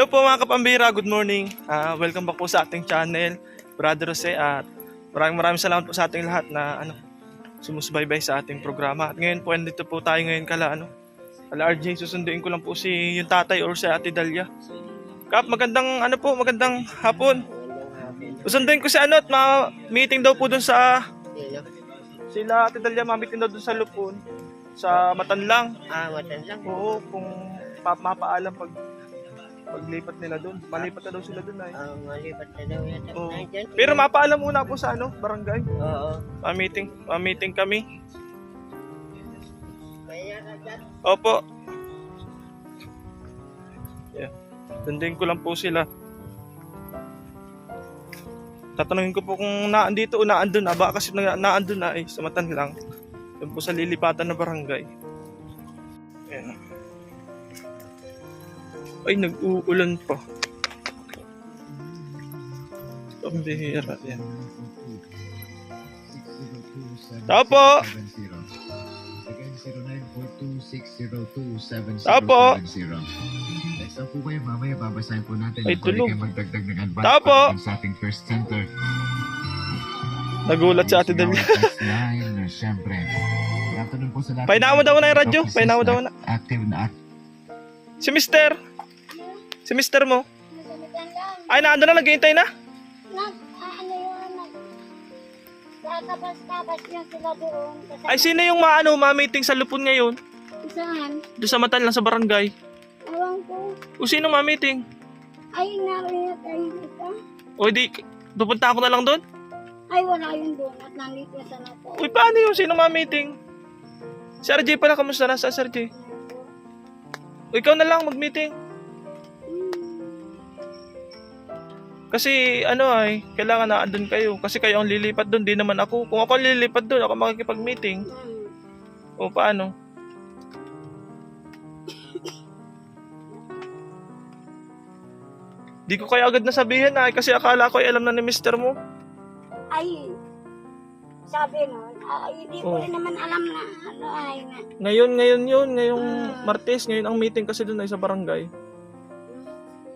Hello po mga kapambira, good morning. Welcome back po sa ating channel, Brother Jose, at maraming salamat po sa ating lahat na sumusubaybay sa ating programa. At ngayon po, andito po tayo ngayon kala RJ, susunduin ko lang po yung tatay or si Ate Dalia. Kap, magandang hapon. Susunduin ko si at meeting daw po dun sa sila Ate Dalia, meeting daw dun sa Lupon, sa Matanlang. Matanlang? Oo, kung mapaalam paglipat nila doon. Malipat na daw sila doon ay. Malipat na daw yata. Oo. Pero mapaalam muna po sa barangay. Oo. Meeting kami. Kaya na dyan. Opo. Yeah. Tundin ko lang po sila. Tatanungin ko po kung naandito o naandun na. Baka kasi naandun na sa Matanlang. Doon po sa lilipatan na barangay. Ayan. Ay, nag-uulan pa. Ang bihira yan. Tao po! Tao po! Next up po kayo, mamaya babasahin po natin. Ay, tulog. Kayo magdagdag ng advance Tao po! sa ating first center. Nagulat sa Ate Dalia. Siyempre. Po sa lahat. Painawa daw na yung radyo. Painawa daw na. Active na Si Mister. Si Mister mo. Ay, naandun na, naghihintay na. Tapas niya sila doon. Ay, sino yung ma-meeting sa Lupon ngayon? Saan? Doon sa Matanlang sa barangay. Ewan ko. O sino ma-meeting? Ay, narinig tayo dito. O di, pupunta ako na lang doon? Ay, wala yun doon at nandito sa nato. Uy, paano yun? Sino ma-meeting? Si RJ pala, kamusta na sa RJ? O ikaw na lang mag-meeting. Kasi kailangan na andun kayo. Kasi kayo ang lilipat doon, di naman ako. Kung ako ang lilipat doon, ako makikipag-meeting. O paano? Di ko kaya agad nasabihin kasi akala ko ay alam na ni Mister mo. Ay, sabi nun, hindi ko rin naman alam na Ngayong Martes, ngayon ang meeting kasi doon ay sa barangay.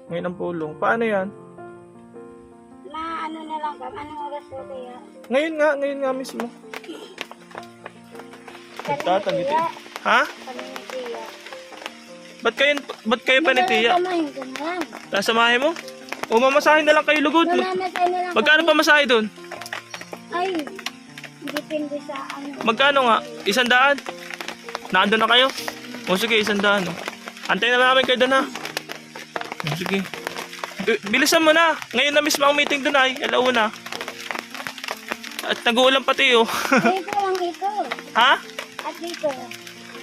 Ngayon ang pulong. Paano yan? na lang ba? Anong oras ko kaya? Ngayon nga mismo. Nagtatanggiti. Ha? Panitiya. Ba't kayo panitiya? Samahin ko na lang. Nasamahin mo? O mamasahin na lang kayo lugod. Mamamatay na lang. Magkano pamasahe doon? Ay, depende sa Magkano nga? 100? Naandun na kayo? O sige, 100. Antayin na namin kayo doon ha. O sige. Bilisan mo na. Ngayon na mismo ang meeting doon ay. Alauna. At nag-uulan pati Dito lang ito. Ha? At dito,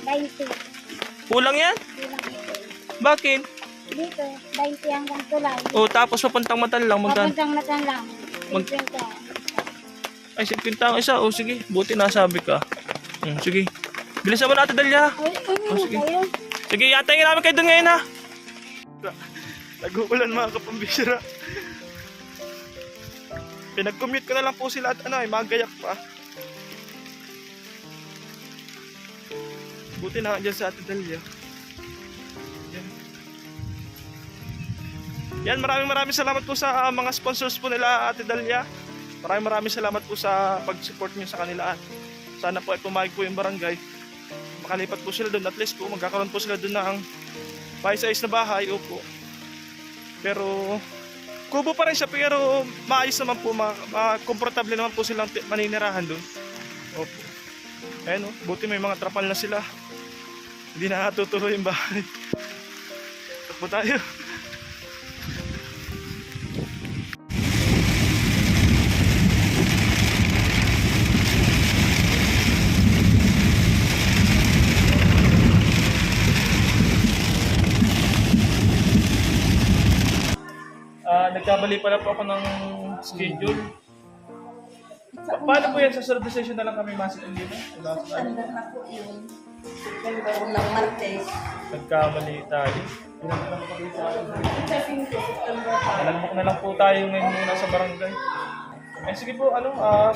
20. Kulang yan? Kulang ito. Bakit? Dito, 20 hanggang tulay. O tapos papuntang Matanlang. Magkano? Papuntang matan lang. Mag- 50. Ay, 50 ang isa. O sige, buti nasabi ka. Sige. Bilisan mo na Ate Dalia. Ay, sige. kayo. Sige, yatayin namin kayo doon ngayon ha. Nag-uulan mga kapambisira. Pinag-commute ko na lang po sila at magayak pa. Buti na dyan sa Ate Dalia. Yan, maraming salamat po sa mga sponsors po nila Ate Dalia. Maraming salamat po sa pag-support nyo sa kanila. Sana po ay pumayag po yung barangay. Makalipat po sila doon. At least po magkakaroon po sila doon ng paisa-is na bahay. Opo. Pero kubo pa rin siya, pero maayos naman po, komportable naman po silang maninirahan doon. Opo. Ayan buti may mga trapal na sila. Hindi na natutuloy yung bahay. Takbo tayo. Nagkamali pala po ako ng schedule. Paano po yan? Sa third session na lang kami masok ang dito? Standard na po yun. Unang Martes. Nagkamali tayo. Alamok na lang po tayo ngayon muna sa barangay. Sige po,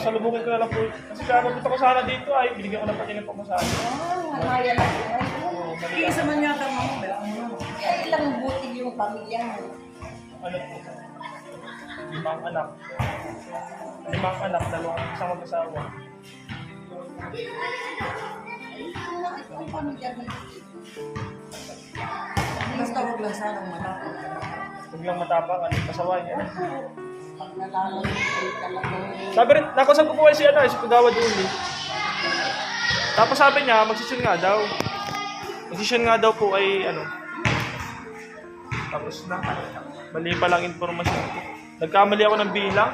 salubungin ko na lang po. Kasi kakapunta ko sana dito ay binigyan ko na pati ng pamasahe. Mamaya na po. Oo, mali. Isa man yata mga ilang buti yung pamilya mo. Ano po? 5 anak. 5 anak, 2 isang mag-asawa. Ang pamilya mo. Basta huwag lang sanang matapang. Huwag lang matapang, ano, pasaway. Pag nalaman mo kayo talagang Sabi rin, nakusap ko po kayo si Kagawad Uli. Tapos sabi niya, magsisyon nga daw. Magsisyon nga daw po ay, tapos na. Mali pa lang informasyon ko. Nagkamali ako ng bilang.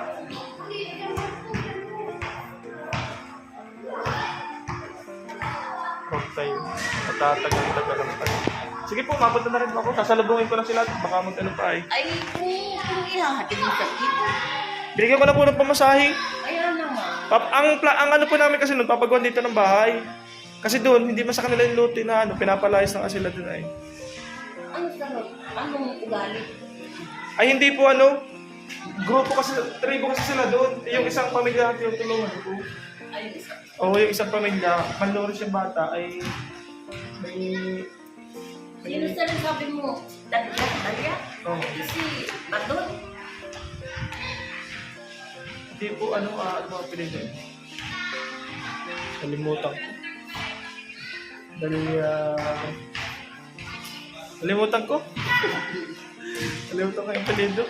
Okay. Matatagal-tagal lang tayo. Sige po, mapunta na rin po ako. Sasalubungin ko lang sila. Baka pa eh. ay kung ihahatid mo sa dito. Binigyan ko na po ng pamasahe. Ayan naman. Ang ano po namin kasi nun, papagawa dito ng bahay. Kasi doon, hindi man sa kanila yung luti na pinapalayas na sila doon ay. Ano sarap? Anong ugali? Ay hindi po grupo kasi, tribo kasi sila doon. Yung isang pamilya at yung tulungan ko. Ay, isa. Oo, yung isang pamilya, manluris yung bata ay may... Sino sa sabi mo? Dalia? Oo. Kasi, Madon. Hindi po ano ang pinili. Kalimutan ko. Kalimutan ko. Kalimutan ko yung pilido.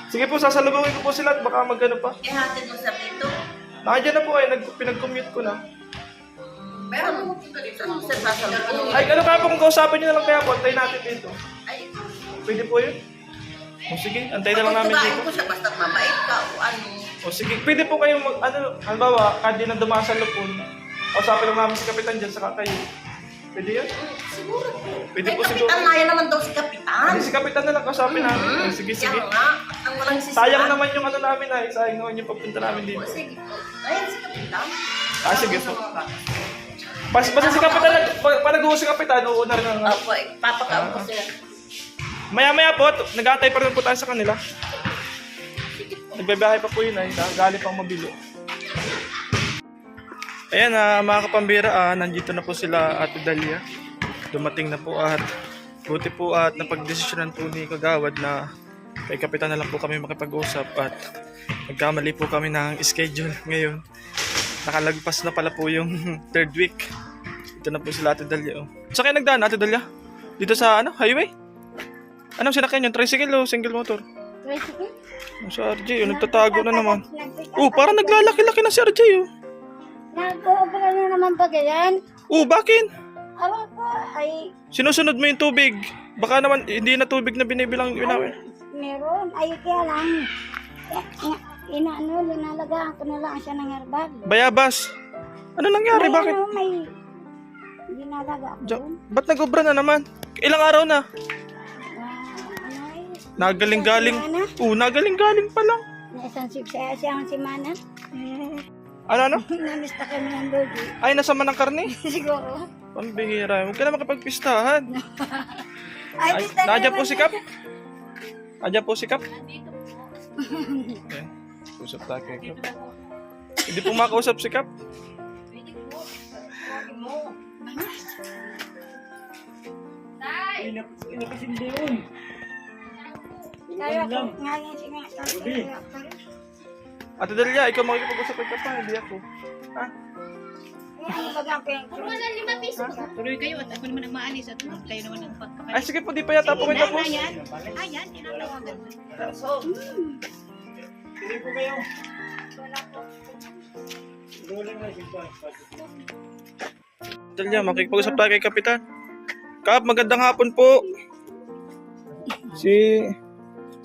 Sige po, sasalubungin ko po sila at baka magano pa. Ihahatid mo sa dito. Nandiyan na po pinag-commute ko na. Pero ano mo dito? Ano sa sasalubong? Ay, kaya po kung kausapin nyo na lang kaya po, antayin natin dito. Ay, Pwede po yun? O sige, antayin na lang namin pagkutugain dito. ko siya, basta mabait ka o ano. O sige, pwede po kayong halimbawa, kandi na dumaan sa lupon, kausapin lang namin si Kapitan dyan sa kayo. Pwede yun? Siguro. Pwede Ay, po siguro. Kapitan, kaya naman daw si Kapitan. Hindi, si Kapitan na lang kausapin namin. O, sige, sige. Yan nga. Ang walang sisira. Sayang naman yung namin ay, sayang naman yung pagpunta namin dito. O, sige po. Ayan si Kapitan. Sige po. Basta si Kapitan, pag nag-uusap si Kapitan, uuna rin ang... Opo, ipapakaon ko sila. Maya-maya po, nag-aantay pa rin po tayo sa kanila. Nagbabiyahe pa po yun ay, galing pang mabilo. Ayan mga kapambira, nandito na po sila Ate Dalia. Dumating na po at buti po at napagdesisyonan po ni Kagawad na kay Kapitan na lang po kami makipag-usap at nagkamali po kami ng schedule ngayon. Nakalagpas na pala po yung 3rd week. Ito na po sila Ate Dalia. Saan kayo nagdaan Ate Dalia? Dito sa highway? Anong sinakyan yun? Tricycle o single motor? Tricycle? Si RJ, nagtatago na naman. Parang naglalaki-laki na si RJ Nag-uubra na naman ba ganyan? Bakit? Alam ko, ay, Sinusunod mo yung tubig. Baka naman hindi na tubig na binibilang yun namin. meron. Ay, kaya lang. Linalagaan ko na lang siya ng herbal. Bayabas. Ano nangyari? May Bakit? may dinalaga ako dun. Ba't nag-obra na naman? Ilang araw na? Nagaling-galing. Nagaling-galing pa lang. Isang siyang si Mana. Ano? Namista kami ng logi. Ay, nasama ng karne? Siguro. Pambihira. Huwag ka na makapagpistahan. Ay, Nandiyan po si Kap? Nandiyan po si Kap? Okay. Usap tayo kay Kap. Hindi po makausap si Kap. Kaya ko, ngayon siya. Ate Dalia, ikaw makikipag-usap kay Kap pa, hindi ako. Ha? Ano ba ang pengko? Tuloy kayo at ako naman ang maalis at kayo naman ang pagkapalit. Ay, sige po, di pa yata po kayo tapos. Ayan, tinatawagan mo. Hindi po kayo. Dalia, makikipag-usap tayo kay Kapitan. Kap, magandang hapon po. Si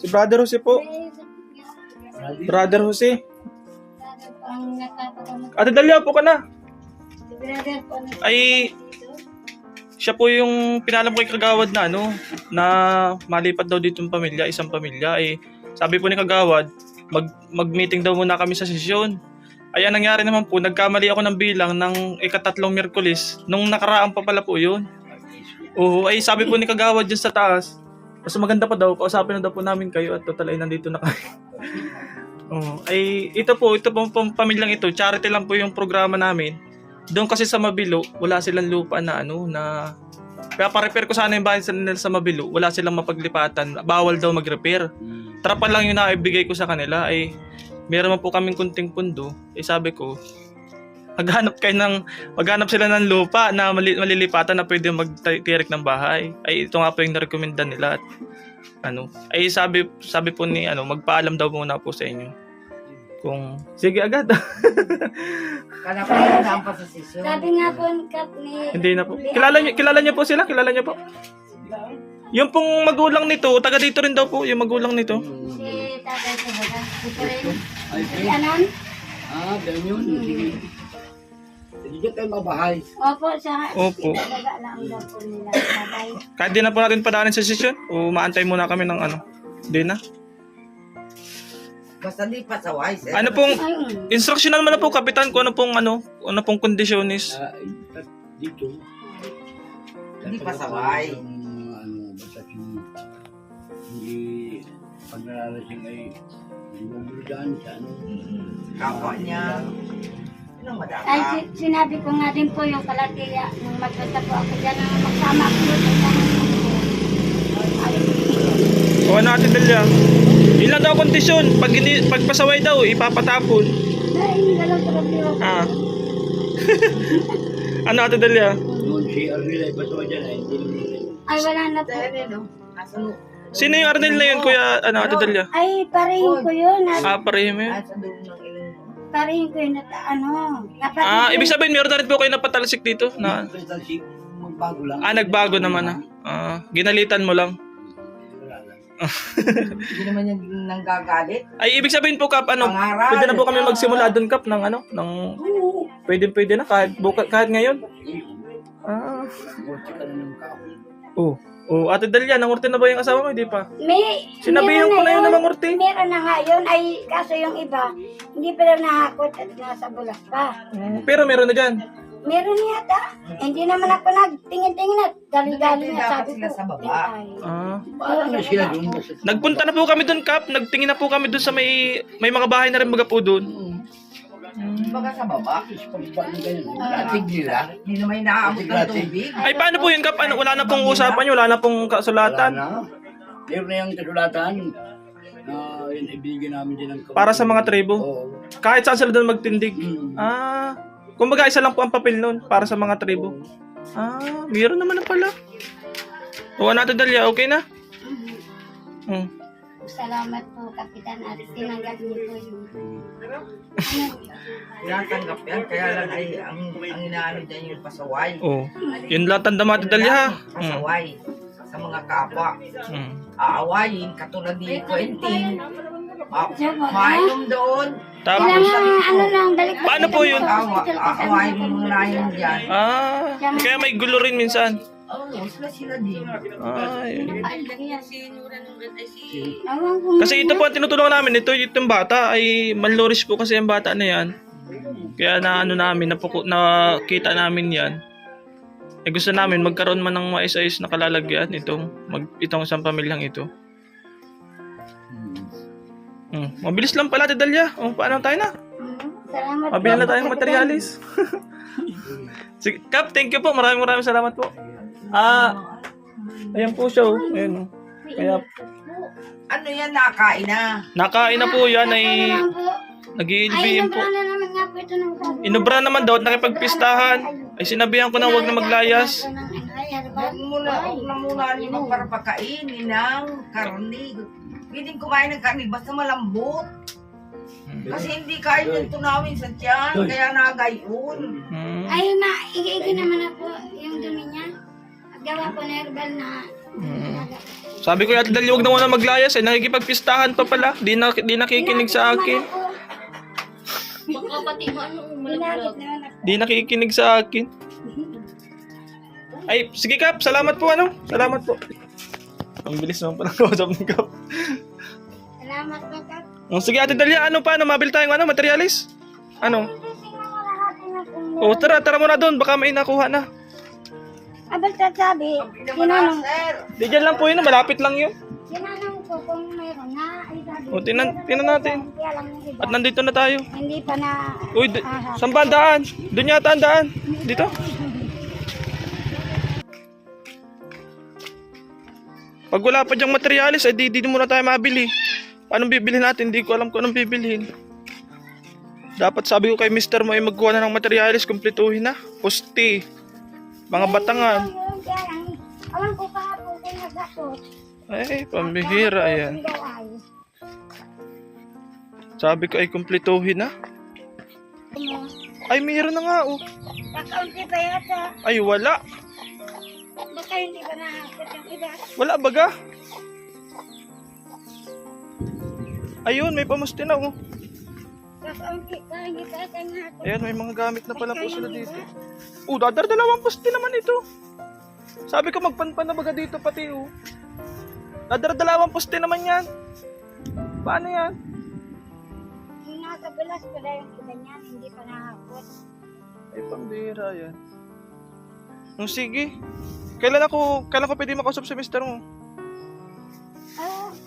Brother Jose po. Brother Jose. Ang nagkakaroon Ate Dalia, po ka na. brother ko na Ay, siya po yung pinalam ko kay Kagawad na na malipat daw dito yung pamilya, isang pamilya. Sabi po ni Kagawad, mag-meeting daw muna kami sa sesyon. Ay, ang nangyari naman po, nagkamali ako ng bilang ng ika-3 Miyerkules. Nung nakaraan pa pala po yun. Oo, ay sabi po ni Kagawad dyan sa taas. Mas maganda pa daw, kausapin na daw po namin kayo at total ay nandito na kayo. Oo, ay ito po pamilyang ito, charity lang po yung programa namin. doon kasi sa Mabilo, wala silang lupa na na kaya pa-repair ko sana yung bahay nila sa Mabilo, wala silang mapaglipatan, bawal daw mag-repair. Trapa lang yung naibigay ko sa kanila, ay meron man po kaming kunting pundo, sabi ko, maghanap sila ng lupa na malilipatan na pwede magtirik ng bahay. Ay ito nga po yung narekomenda nila at ay sabi po ni magpaalam daw muna po sa inyo. Kung sige agad. Kala ko na ang pasasisyon. Sabi nga po ni Hindi na po. Kilala niyo po sila? Kilala niyo po? Yung pong magulang nito, taga dito rin daw po, yung magulang nito. si tatay ko ba? Ay, Si Anon? ganun yun. Hindi tayo mabahay. Opo, sa Opo. Talaga lang daw po nila tatay. Kahit di na po natin padaanin sa session, o maantay muna kami ng Di na. Basta di pasaway, sir. Ano pong, Ayun. instructional mo na po, Kapitan, kung ano pong kondisyon is. Dito. Hindi pasaway. Basta hindi pag naralasing ay hindi mo buludan sa Kapwa niya. Anong Ay, madaka? sinabi ko nga din po yung kalatiya nung magpunta po ako dyan nang magsama ako doon. O natin Delia. Yun lang daw kondisyon. Pag pasaway daw, ipapatapon. Ay, galang problema. Ano Ate Delia? Noon si Arnel ay basawa dyan ay hindi naman. Ay, wala na po. Asa Sino yung Arnel na yun, Kuya Ate Delia? Ay, parehin ko yun. Pareho mo yun? dulo ng ilong mo. Parehin ko yun at kapatid Ibig sabihin, meron na rin po kayo napatalsik dito? Basta si magbago lang. Nagbago naman ginalitan mo lang. Wala lang. Hindi naman yan nanggagalit. Ay, ibig sabihin po, Kap, Pangaral. pwede na po kami magsimula doon, Kap, ng pwede na, kahit ngayon. Buti ka na ng kahoy. Ate Delia, nangurti na ba yung asawa mo? Hindi pa. Sinabihan meron ko na yun yun. na mangurti. Meron na nga yun. Ay, kaso yung iba, hindi pa daw nahakot at nasa bulas pa. Pero meron na dyan. Meron yata. Hindi naman ako nagtingin-tingin at dali-dali na sabi Sila ko. sa baba. Ay, Paano na sila doon? Basta Nagpunta na po kami doon, Kap. Nagtingin na po kami doon sa may mga bahay na rin mga po doon. Baga sa baba. paano ganyan? Latig nila. Hindi naman inaabot ng tubig. Ay, paano po yun, Kap? Wala na pong usapan yun, wala na pong kasulatan. Wala na. Meron na yung kasulatan. Yun, ibigay namin din ng Para sa mga tribo. Oo. Kahit saan sila doon magtindig. Mm. Kumbaga isa lang po ang papel noon para sa mga tribo. Meron naman na pala. Natin Dalia, okay na? salamat po, Kapitan, at tinanggap niyo po yung... Tinatanggap yan. Kaya lang ay ang inaano dyan yung pasaway. Yun lang tanda mo, Ate Dalia, ha? Pasaway. Sa mga kapwa. Aawayin. Katulad ni Quentin. Mainom doon. Tapos, Kailangan, lang, balik Paano po yun? Aawayin mo na yun dyan. kaya may gulo rin minsan. Oo, sila din. Kasi ito po ang tinutulungan namin, itong bata ay malnourished po kasi ang bata na yan. Kaya nakita namin yan. Gusto namin magkaroon man ng mais-ayos na kalalagyan itong isang pamilyang ito. Mabilis lang pala, Ate Dalia. Paano tayo na? Salamat Mabili na po, tayong Kapitan. materialis. Sige, Kap, thank you po. Maraming salamat po. Ayan po siya. Ayan. Kaya, Ano yan, nakain na? nakain na po yan ay Salamat po. nag-iilbihin po. Ay, naman nga po ito ng sabi. Inubra naman daw at nakipagpistahan. Ay sinabihan ko na huwag na maglayas. Huwag na muna niyo magparapakainin ng karni. Pwedeng kumain ng karni basta malambot. Kasi hindi kain yung tunawin sa tiyan, kaya nagayon. Ay, igi naman na po yung dumi niya. Gawa po na herbal na. Sabi ko Ate Dalia, huwag na muna maglayas. Nakikipagpistahan pa pala. Di nakikinig sa akin. Ginagit naman ako. Di nakikinig sa akin. Ay, sige Kap, salamat po Salamat po. Ang bilis naman pala kausap ni Kap. Salamat po, Kap. Sige Ate Dalia, mabil tayong materialis? Tingnan mo lahat na kung Tara muna doon, baka may nakuha na. basta sabi, tinanong Di dyan lang po yun, malapit lang yun. ko kung mayroon na. Ay, O, tingnan natin. Kaya lang yung iba. At nandito na tayo. Hindi pa na... Uy, saan ba ang daan? Doon yata ang daan. Dito. Pag wala pa dyang materialis, ay di muna tayo mabili. Paano bibilhin natin? Hindi ko alam kung anong bibilhin. Dapat sabi ko kay mister mo ay magkuha na ng materialis, kumpletuhin na. Pusti. Mga batangan. Kaya lang, alam ko pa po kung nagdatot. Ay, pambihira yan. Sabi ko ay kumpletuhin na. Ay, mayroon na nga oh. Kakaunti pa yata. Ay, wala. Baka hindi pa nakakot yung iba. Wala baga. Ayun, may pamusti na oh. Kakaunti pa, hindi pa ata nakakot. Ayan, may mga gamit na pala po sila dito. Dadar-dalawang pusti naman ito. Sabi ko magpanpan na baga dito pati oh. Dadar-dalawang pusti naman yan. Paano yan? Yung nasa bulas ko na yung iba niyan, hindi pa nakakot. Ay, pambira yan. Sige. Kailan ko pwede makausap sa mister mo?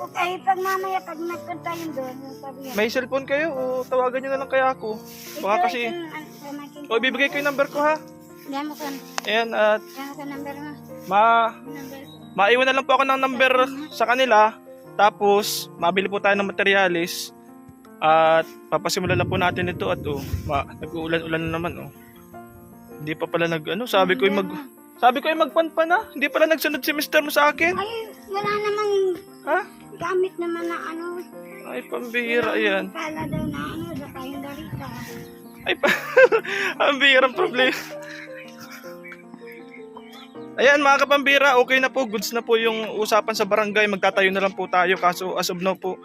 Okay, pag mamaya, pag nagpunta yun doon, yung sabihin. May cellphone kayo o tawagan nyo na lang kaya ako? Baka kasi... O, ibibigay ko yung number ko ha. Yan mo ka. Ayan, at Yan mo ka number mo. Number. maiwan na lang po ako ng number sa kanila. Tapos, mabili po tayo ng materialis. At papasimulan na po natin ito at nag-uulan-ulan na naman oh. Hindi pa pala sabi ko ay magpanpan na. Hindi pala nagsunod si mister mo sa akin. Ay, wala namang Ha? gamit naman na Ay, pambihira yan. Pala daw na sa tayong darita. Ay, ang bihirang problema. Ayan mga kapambira, okay na po, goods na po yung usapan sa barangay, magtatayo na lang po tayo kaso as of now po,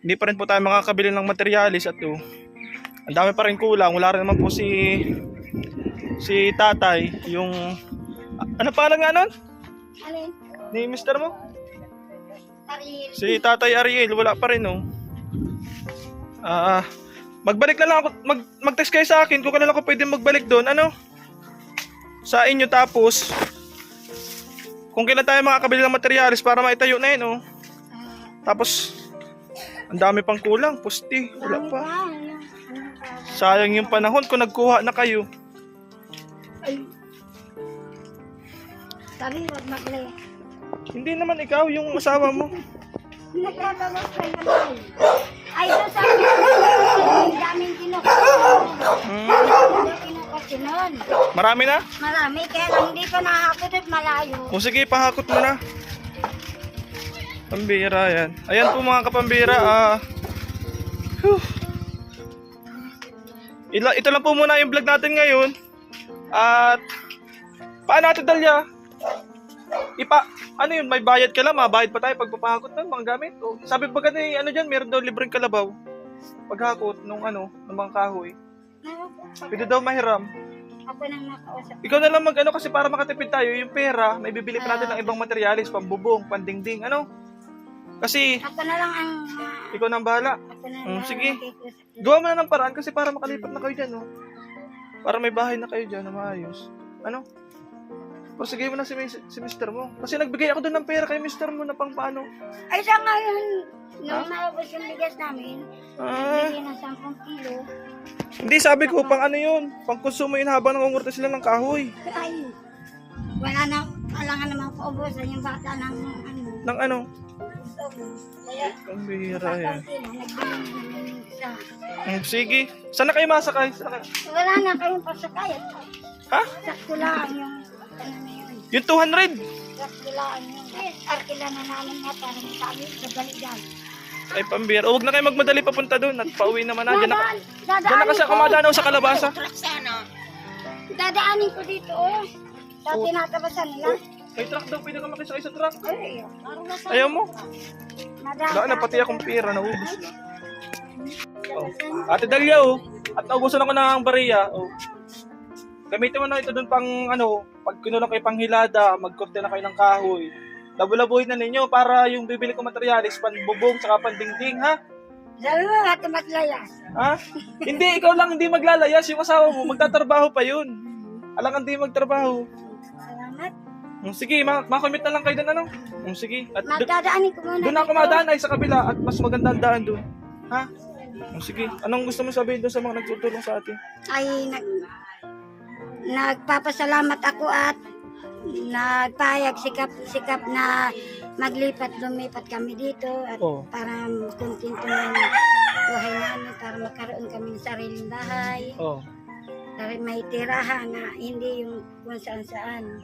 hindi pa rin po tayo makakabili ng materialis at ang dami pa rin kulang, wala rin naman po si tatay, yung, ano pangalan nga nun? Alin? Ni mister mo? Ariel. Si tatay Ariel, wala pa rin magbalik na lang ako, mag-text kayo sa akin kung kailan ako pwede magbalik doon, sa inyo tapos, kung kailan tayo makakabili ng materialis para maitayo na yun, Tapos, ang dami pang kulang, pusti, wala pa. Sayang yung panahon kung nagkuha na kayo. Sabi, wag magle. Hindi naman ikaw, yung asawa mo. Nagtatabas kayo naman. Ay, doon sa akin, ang daming kinukusin nun. Marami na? Marami, kaya lang hindi pa nakakot at malayo. O sige, pahakot mo na. Pambira yan. Ayan po mga kapambira. Ito lang po muna yung vlog natin ngayon. At paano natin Dalia? Ano yun, may bayad ka lang, mabayad pa tayo pagpapahakot ng mga gamit. Sabi ba ganun, dyan, meron daw libreng kalabaw. Paghakot ng mga kahoy. Pwede daw mahiram. Ako nang nakausap. Ikaw na lang kasi para makatipid tayo, yung pera, may bibili pa natin ng ibang materialis, pambubong, pandingding, Kasi, Ako na lang ang... ikaw nang bahala. Ako na lang Sige. ang Gawa mo na ng paraan kasi para makalipat na kayo dyan, Para may bahay na kayo dyan na maayos. Sige mo na si mister mo. Kasi nagbigay ako doon ng pera kay mister mo na pang paano. Ay, sa ngayon, nung naubos yung bigas namin, bigyan ng 10 kilo. Hindi, sabi ko, pang yun. Pang konsumo yun habang nangungurta sila ng kahoy. Ay, wala na, kailangan naman paubusan yung bata ng Ng Kaya, Ang bihira yan. nagbigyan namin isa. Sige. Saan na kayo masakay? Wala na kayong pasakay. Ha? Sakto lang yung, na yun. Yung 200? Sakto lang yung, arkila na namin nga para sabi, nabaligan. Ay, pambihira. Huwag na kayo magmadali papunta doon at pauwi naman na. Diyan na Dadaanin kasi ako madanaw sa kalabasa. Dadaanin ko dito, Sa tinatabasan nila. May truck daw, pwede ka makisakay sa truck. Ay, Ayaw mo? madami. Wala na, pati akong pera, naubos na. Ate Dalia, at naubusan ako ng bariya. Gamitin mo na ito doon pang pag kinulang kayo pang hilada, magkorte na kayo ng kahoy. Labulabuhin na ninyo para yung bibili ko materialis, panbubong, saka pandingding, ha? Sabi mo, natin maglayas. Ha? Hindi, ikaw lang hindi maglalayas. Yung asawa mo, magtatrabaho pa yun. Alang hindi magtrabaho. Salamat. Sige, makamit na lang kayo doon, ano? Sige. At Magdadaanin ko muna. doon ako dito. madaan ay sa kabila at mas maganda ang daan doon. Ha? Sige. Anong gusto mo sabihin doon sa mga nagtutulong sa atin? Ay, nagpapasalamat ako at nagpayag sikap na lumipat kami dito at Oo. para kontento na yung buhay namin, para magkaroon kami ng sariling bahay, Oh. para may tirahan na hindi yung kung saan-saan.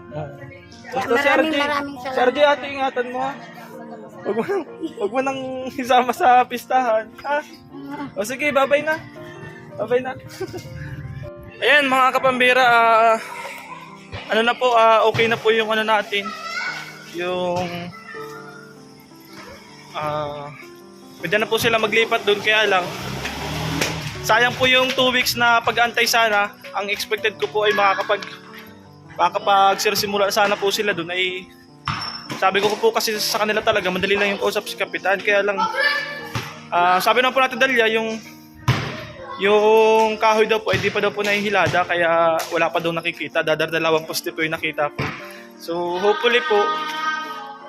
Basta maraming Si salamat. RJ, ate, ingatan mo, ha? Huwag mo nang isama sa pistahan, ha? O sige, babay na. Babay na. Ayan, mga kapambira, ano na po, okay na po yung ano natin, yung pwede na po sila maglipat doon, kaya lang sayang po yung 2 weeks na pag-antay sana. Ang expected ko po ay makakapagsisimula sana po sila doon. Ay sabi ko po kasi sa kanila talaga madali lang yung kausap si Kapitan, kaya lang sabi naman po natin Dalia, yung kahoy daw po ay di pa daw po nahihilada, kaya wala pa daw nakikita. Dadardalawang poste po yung nakita ko. So hopefully po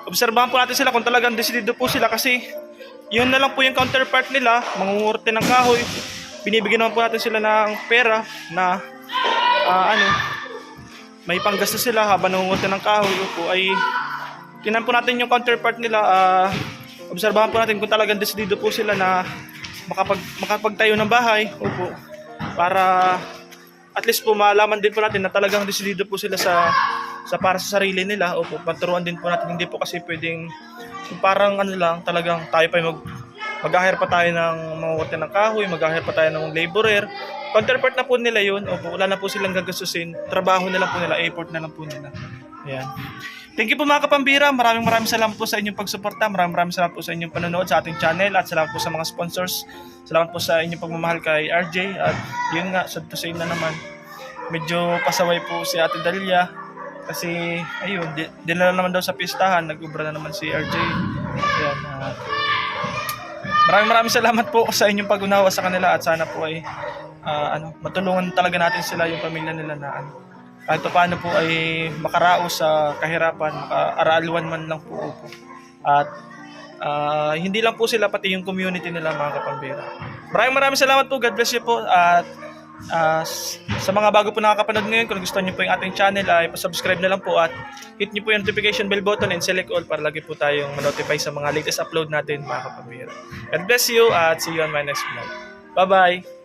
obserbahan po natin sila kung talagang decidido po sila, kasi yun na lang po yung counterpart nila, mangungurte ng kahoy. Binibigyan naman po natin sila ng pera na may panggastos sila habang nangungurte ng kahoy. Po ay tinan po natin yung counterpart nila. Obserbahan po natin kung talagang decidido po sila na makapagtayo ng bahay. Opo. Para at least po malaman din po natin na talagang decidido po sila sa para sa sarili nila. Opo, paturuan din po natin, hindi po kasi pwedeng parang ano lang, talagang tayo pa mag-hire pa tayo ng mangungurte ng kahoy, mag-hire pa tayo ng laborer. Counterpart na po nila yun. Opo, wala na po silang gagastusin. Trabaho na lang po nila, effort na lang po nila. Ayan. Thank you po mga kapambira. Maraming salamat po sa inyong pagsuporta. Maraming salamat po sa inyong panonood sa ating channel, at salamat po sa mga sponsors. Salamat po sa inyong pagmamahal kay RJ. At yun nga, sad to say na naman, medyo pasaway po si Ate Dalia. Kasi, ayun, dinala naman daw sa pistahan, nag-ubra na naman si RJ. Ayan. Maraming salamat po sa inyong pag-unawa sa kanila, at sana po ay matulungan talaga natin sila, yung pamilya nila, na kahit paano po ay makaraos sa kahirapan, makaaralwan man lang po. At hindi lang po sila, pati yung community nila, mga kapambira. Maraming salamat po. God bless you po. At sa mga bago po nakakapanood ngayon, kung gusto niyo po yung ating channel, ay pa-subscribe na lang po at hit niyo po yung notification bell button and select all para lagi po tayong ma-notify sa mga latest upload natin, mga kapambira. God bless you at see you on my next vlog. Bye-bye!